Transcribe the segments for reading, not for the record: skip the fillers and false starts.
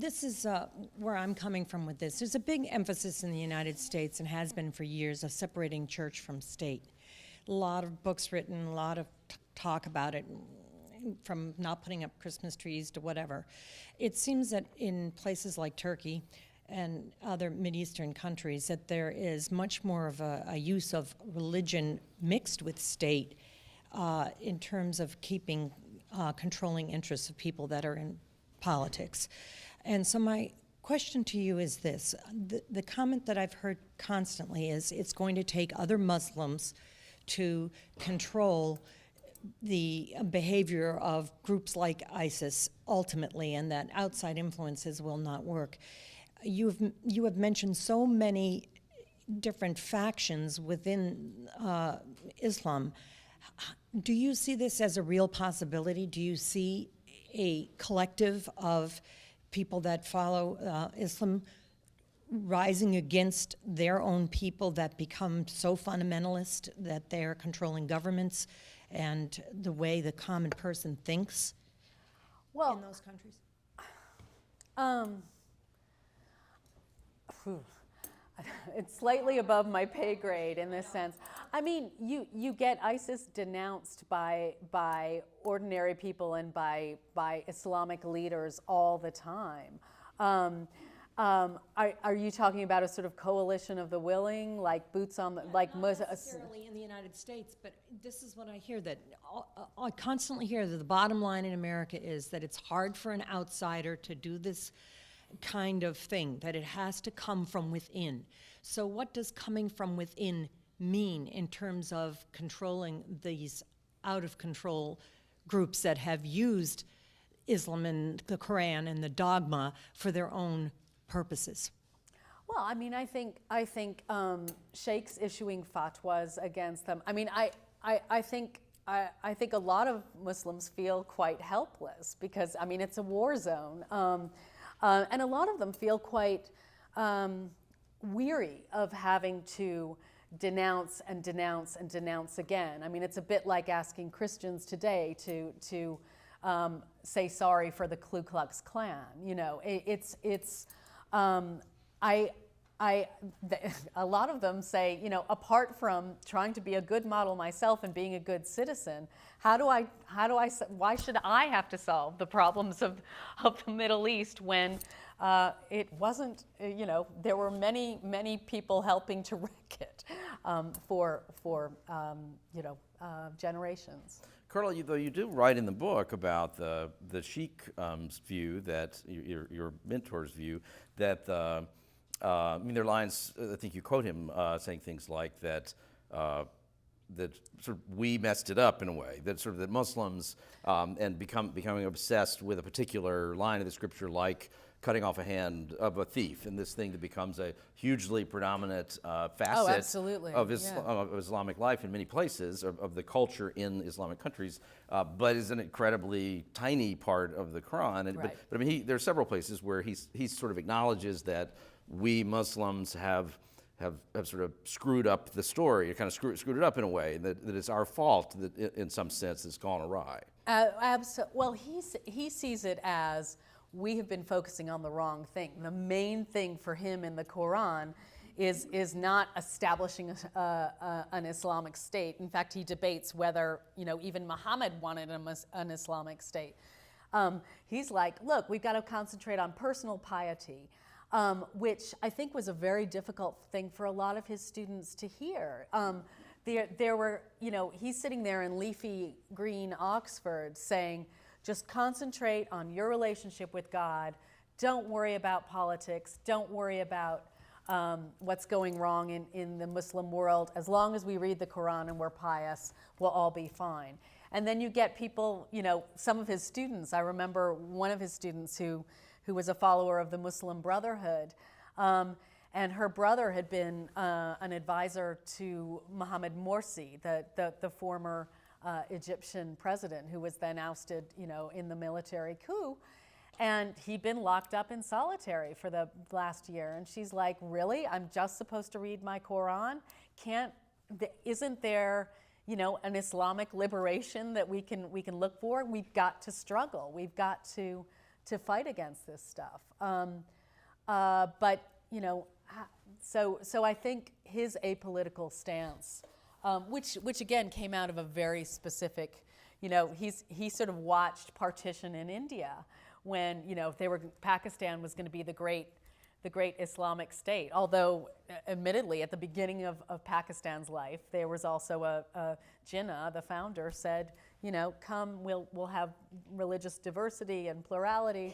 this is where I'm coming from with this. There's a big emphasis in the United States, and has been for years, of separating church from state. A lot of books written, a lot of talk about it, from not putting up Christmas trees to whatever. It seems that in places like Turkey and other Mideastern countries that there is much more of a use of religion mixed with state in terms of keeping controlling interests of people that are in politics. And so my question to you is this. The comment that I've heard constantly is it's going to take other Muslims to control the behavior of groups like ISIS ultimately, and that outside influences will not work. You have mentioned so many different factions within Islam. Do you see this as a real possibility? Do you see a collective of people that follow Islam rising against their own people that become so fundamentalist that they're controlling governments and the way the common person thinks in those countries? It's slightly above my pay grade in this sense. I mean, you get ISIS denounced by ordinary people and by Islamic leaders all the time. Are you talking about a sort of coalition of the willing, like boots on the, like not necessarily in the United States, but this is what I hear, that I constantly hear that the bottom line in America is that it's hard for an outsider to do this kind of thing, that it has to come from within. So what does coming from within mean in terms of controlling these out of control groups that have used Islam and the Quran and the dogma for their own purposes? Well, I mean, I think sheikhs issuing fatwas against them. I mean, I think a lot of Muslims feel quite helpless because, I mean, it's a war zone. And a lot of them feel quite weary of having to denounce and denounce and denounce again. I mean, it's a bit like asking Christians today to say sorry for the Ku Klux Klan. You know, a lot of them say, you know, apart from trying to be a good model myself and being a good citizen, why should I have to solve the problems of the Middle East when it wasn't, you know, there were many people helping to wreck it for generations. Carla, though you do write in the book about the Sheikh's view, that your mentor's view, that I mean, there are lines, I think you quote him saying things like that, that sort of we messed it up in a way, that sort of that Muslims and becoming obsessed with a particular line of the scripture, like cutting off a hand of a thief, and this thing that becomes a hugely predominant facet of Islamic life in many places, of the culture in Islamic countries, but is an incredibly tiny part of the Quran. But I mean, there are several places where he sort of acknowledges that we Muslims have sort of screwed up the story, kind of screwed it up in a way, that it's our fault that in some sense it's gone awry. Well, he sees it as we have been focusing on the wrong thing. The main thing for him in the Quran is not establishing an Islamic state. In fact, he debates whether, you know, even Muhammad wanted an Islamic state. He's like, look, we've got to concentrate on personal piety. Which I think was a very difficult thing for a lot of his students to hear. There were, you know, he's sitting there in leafy green Oxford saying, just concentrate on your relationship with God. Don't worry about politics. Don't worry about what's going wrong in the Muslim world. As long as we read the Quran and we're pious, we'll all be fine. And then you get people, you know, some of his students, I remember one of his students who was a follower of the Muslim Brotherhood. And her brother had been an advisor to Mohamed Morsi, the former Egyptian president who was then ousted, you know, in the military coup. And he'd been locked up in solitary for the last year. And she's like, really? I'm just supposed to read my Quran? Isn't there, you know, an Islamic liberation that we can look for? We've got to struggle. We've got to to fight against this stuff. But you know, so I think his apolitical stance, which again came out of a very specific, you know, he sort of watched partition in India when, you know, Pakistan was going to be the great Islamic state. Although, admittedly, at the beginning of Pakistan's life, there was also a Jinnah, the founder, said, you know, come, we'll have religious diversity and plurality.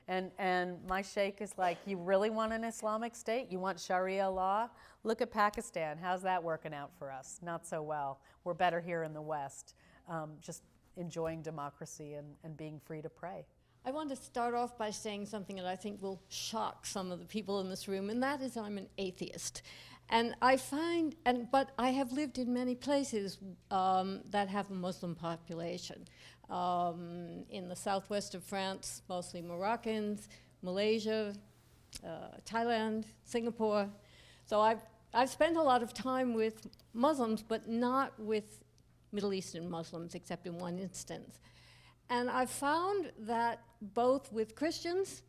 And my sheikh is like, you really want an Islamic state? You want Sharia law? Look at Pakistan. How's that working out for us? Not so well. We're better here in the West, just enjoying democracy and being free to pray. I want to start off by saying something that I think will shock some of the people in this room, and that is I'm an atheist. And I find, but I have lived in many places that have a Muslim population. In the southwest of France, mostly Moroccans, Malaysia, Thailand, Singapore. So I've spent a lot of time with Muslims, but not with Middle Eastern Muslims, except in one instance. And I've found that both with Christians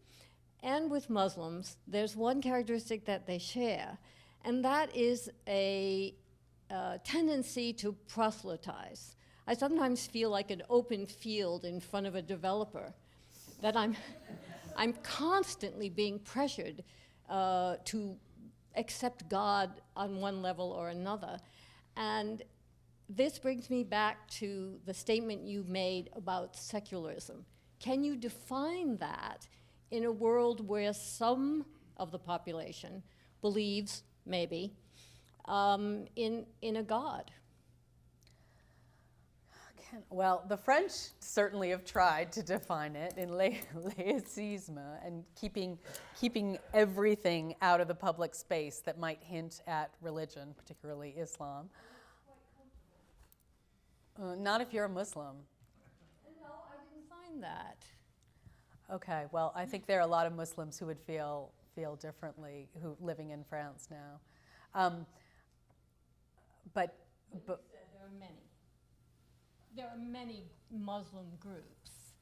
and with Muslims, there's one characteristic that they share, and that is a tendency to proselytize. I sometimes feel like an open field in front of a developer, that I'm constantly being pressured to accept God on one level or another. And this brings me back to the statement you made about secularism. Can you define that in a world where some of the population believes, maybe, in a God? Well, the French certainly have tried to define it in laïcisme and keeping everything out of the public space that might hint at religion, particularly Islam. Not if you're a Muslim. No, I didn't find that. Okay, well, I think there are a lot of Muslims who would feel differently who living in France now. But there are many. There are many Muslim groups.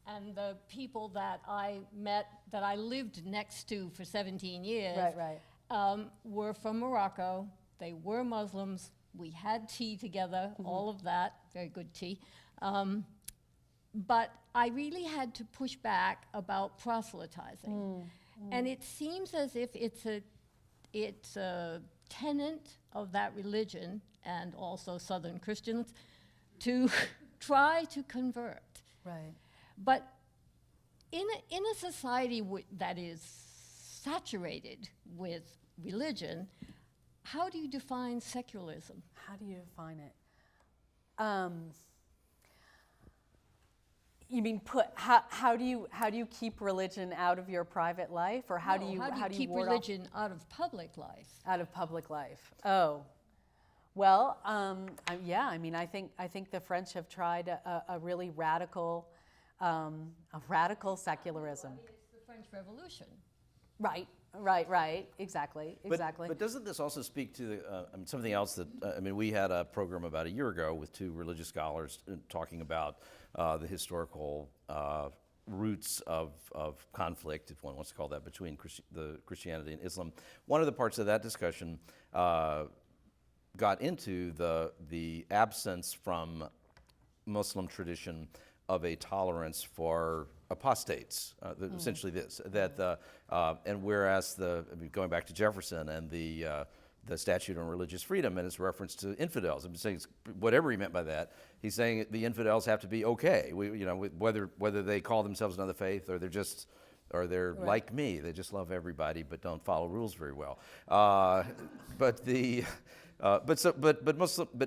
And the people that I met, that I lived next to for 17 years, were from Morocco. They were Muslims. We had tea together, all of that, very good tea. But I really had to push back about proselytizing. And it seems as if it's a tenet of that religion, and also Southern Christians, to try to convert. right. But in a society that is saturated with religion, how do you define secularism? How do you define it? You mean how do you keep religion out of your private life, or how do you keep ward religion out of public life? out of public life? Oh, well, yeah. I mean, I think the French have tried a really radical secularism. I mean, it's the French Revolution. Right. Exactly. But doesn't this also speak to something else that, we had a program about a year ago with two religious scholars talking about the historical roots of conflict, if one wants to call that, between Christianity and Islam. One of the parts of that discussion got into the absence from Muslim tradition of a tolerance for apostates, essentially this, that and whereas going back to Jefferson and the statute on religious freedom and its reference to infidels, I'm saying whatever he meant by that, he's saying the infidels have to be okay, whether they call themselves another faith or they're Right. like me, they just love everybody but don't follow rules very well. But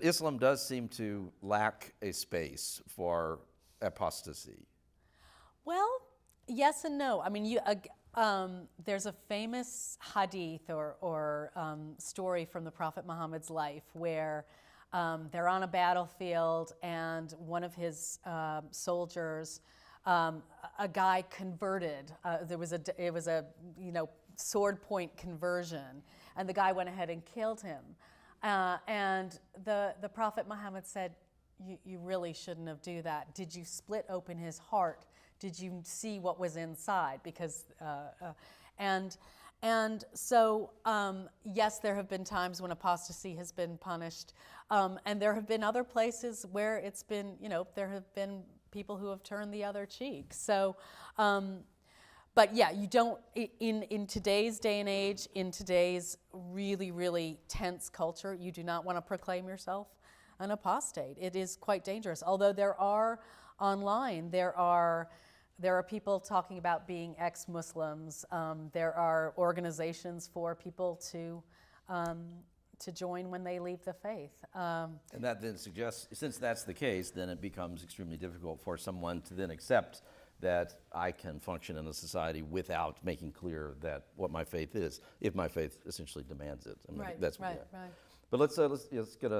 Islam does seem to lack a space for apostasy. Well, yes and no. I mean, there's a famous hadith or story from the Prophet Muhammad's life where they're on a battlefield and one of his soldiers, a guy converted. It was a sword point conversion, and the guy went ahead and killed him. And the Prophet Muhammad said, you really shouldn't have do that. Did you split open his heart did you see what was inside? Because and so yes, there have been times when apostasy has been punished, and there have been other places where it's been, there have been people who have turned the other cheek. So. But yeah, you don't, in today's day and age, in today's really, really tense culture, you do not want to proclaim yourself an apostate. It is quite dangerous. Although there are online, there are people talking about being ex-Muslims. There are organizations for people to join when they leave the faith. And that then suggests, since that's the case, then it becomes extremely difficult for someone to then accept that I can function in a society without making clear that what my faith is, if my faith essentially demands it. I mean, Right, that's right. But let's get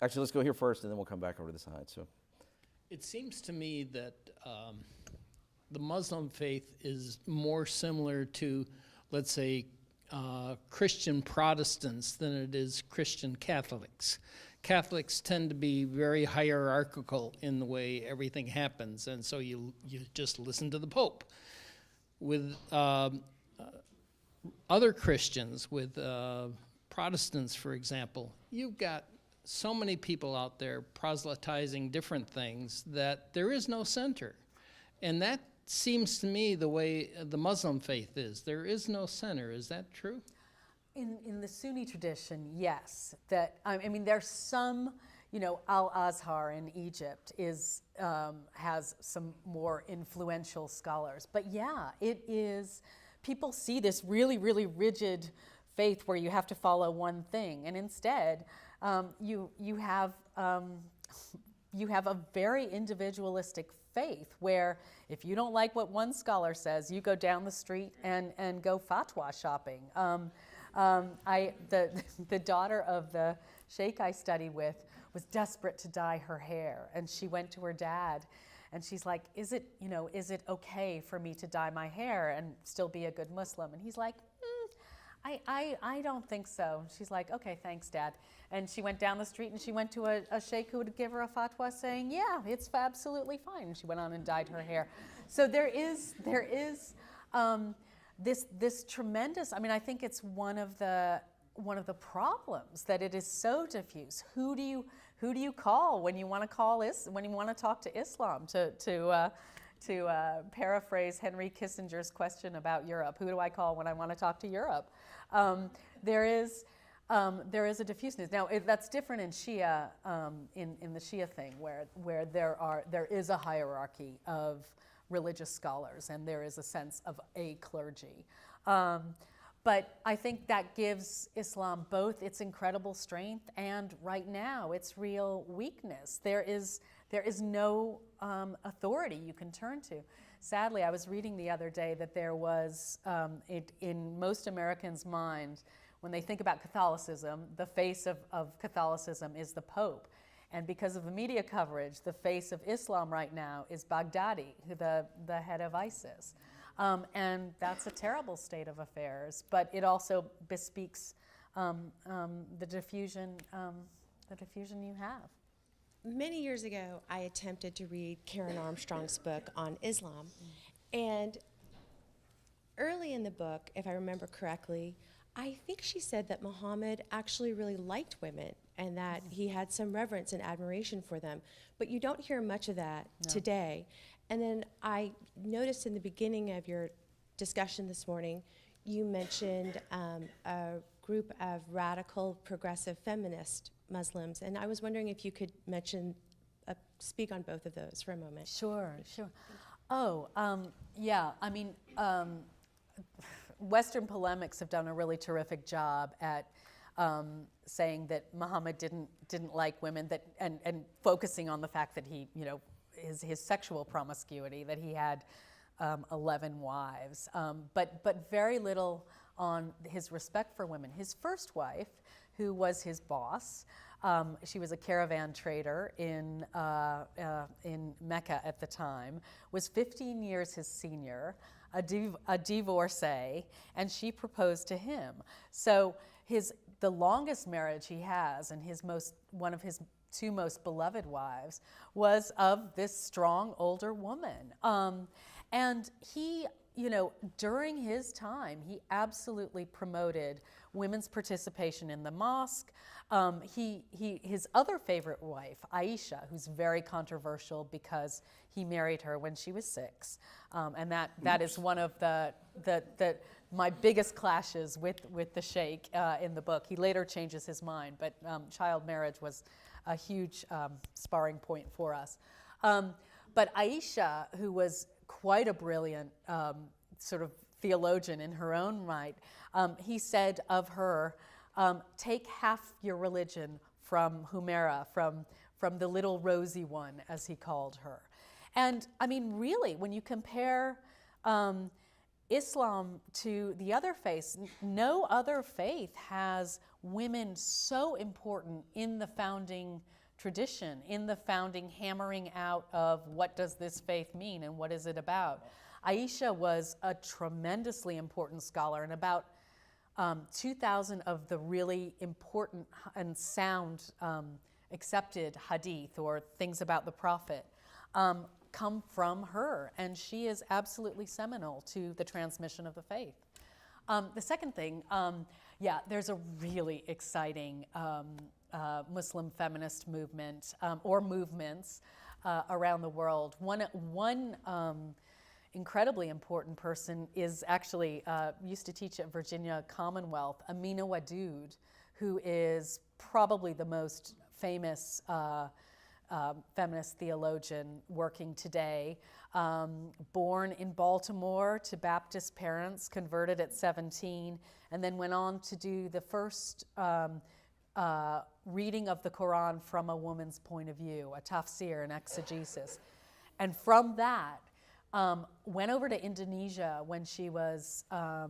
actually let's go here first, and then we'll come back over to the side. So, it seems to me that the Muslim faith is more similar to, let's say, Christian Protestants than it is Christian Catholics. Catholics tend to be very hierarchical in the way everything happens, and so you just listen to the Pope. With other Christians, with Protestants, for example, you've got so many people out there proselytizing different things that there is no center. And that seems to me the way the Muslim faith is. There is no center. Is that true? In the Sunni tradition, yes. That I mean, there's some, Al-Azhar in Egypt has some more influential scholars. But yeah, it is. People see this really, really rigid faith where you have to follow one thing, and instead, you have a very individualistic faith where if you don't like what one scholar says, you go down the street and go fatwa shopping. The daughter of the sheikh I studied with was desperate to dye her hair, and she went to her dad, and she's like, is it okay for me to dye my hair and still be a good Muslim? And he's like, I don't think so. She's like, okay, thanks, Dad. And she went down the street and she went to a sheikh who would give her a fatwa saying, yeah, it's absolutely fine. And she went on and dyed her hair. So there is this tremendous. I mean, I think it's one of the problems that it is so diffuse. Who do you call when you want to talk to Islam? To paraphrase Henry Kissinger's question about Europe, who do I call when I want to talk to Europe? There is a diffuseness. Now that's different in Shia, in the Shia thing, where there is a hierarchy of religious scholars and there is a sense of a clergy. But I think that gives Islam both its incredible strength and right now its real weakness. There is no authority you can turn to. Sadly, I was reading the other day that there was, in most Americans' mind, when they think about Catholicism, the face of Catholicism is the Pope. And because of the media coverage, the face of Islam right now is Baghdadi, the head of ISIS. And that's a terrible state of affairs, but it also bespeaks the diffusion you have. Many years ago, I attempted to read Karen Armstrong's book on Islam. And early in the book, if I remember correctly, I think she said that Muhammad actually really liked women and that he had some reverence and admiration for them. But you don't hear much of that today. And then I noticed in the beginning of your discussion this morning, you mentioned a group of radical progressive feminist Muslims, and I was wondering if you could speak on both of those for a moment. Sure. Oh, yeah, I mean, Western polemics have done a really terrific job at saying that Muhammad didn't like women, and focusing on the fact that he, his sexual promiscuity, that he had 11 wives, but very little on his respect for women. His first wife, who was his boss, she was a caravan trader in Mecca at the time, was 15 years his senior, a divorcee, and she proposed to him. So the longest marriage he has, and one of his two most beloved wives was of this strong older woman. And he, during his time, he absolutely promoted women's participation in the mosque. His other favorite wife, Aisha, who's very controversial because he married her when she was 6, and that is one of my biggest clashes with the sheikh in the book. He later changes his mind, but child marriage was a huge sparring point for us. But Aisha, who was quite a brilliant sort of theologian in her own right, he said of her, take half your religion from Humaira, from the little rosy one, as he called her. And I mean, really, when you compare Islam to the other faiths, no other faith has women so important in the founding tradition, in the founding hammering out of what does this faith mean and what is it about. Aisha was a tremendously important scholar, and about 2,000 of the really important and sound accepted hadith, or things about the Prophet, come from her, and she is absolutely seminal to the transmission of the faith. The second thing, there's a really exciting Muslim feminist movement, or movements around the world. One incredibly important person is actually, used to teach at Virginia Commonwealth, Amina Wadud, who is probably the most famous feminist theologian working today. Born in Baltimore to Baptist parents, converted at 17, and then went on to do the first reading of the Qur'an from a woman's point of view, a tafsir, an exegesis. And from that, went over to Indonesia when she was, to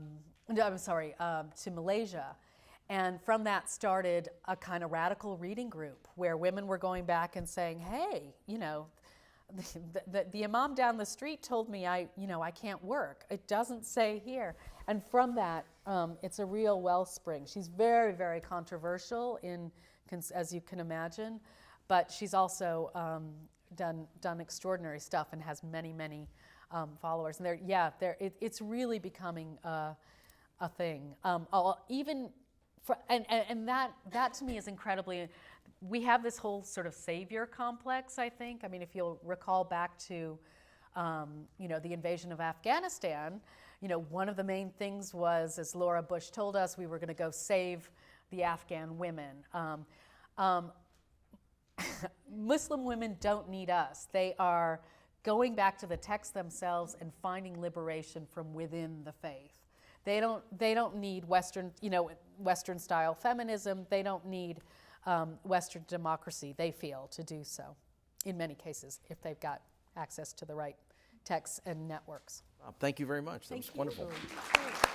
Malaysia. And from that started a kind of radical reading group where women were going back and saying, hey, the imam down the street told me I can't work. It doesn't say here. And from that, it's a real wellspring. She's very, very controversial, as you can imagine, but she's also done extraordinary stuff and has many, many followers. And it's really becoming a thing. And that to me is incredibly. We have this whole sort of savior complex, I think. I mean, if you'll recall back to, the invasion of Afghanistan, one of the main things was, as Laura Bush told us, we were going to go save the Afghan women. Muslim women don't need us. They are going back to the text themselves and finding liberation from within the faith. They don't need Western style feminism. They don't need Western democracy, they feel, to do so, in many cases, if they've got access to the right texts and networks. Thank you very much. That was wonderful. Thank you.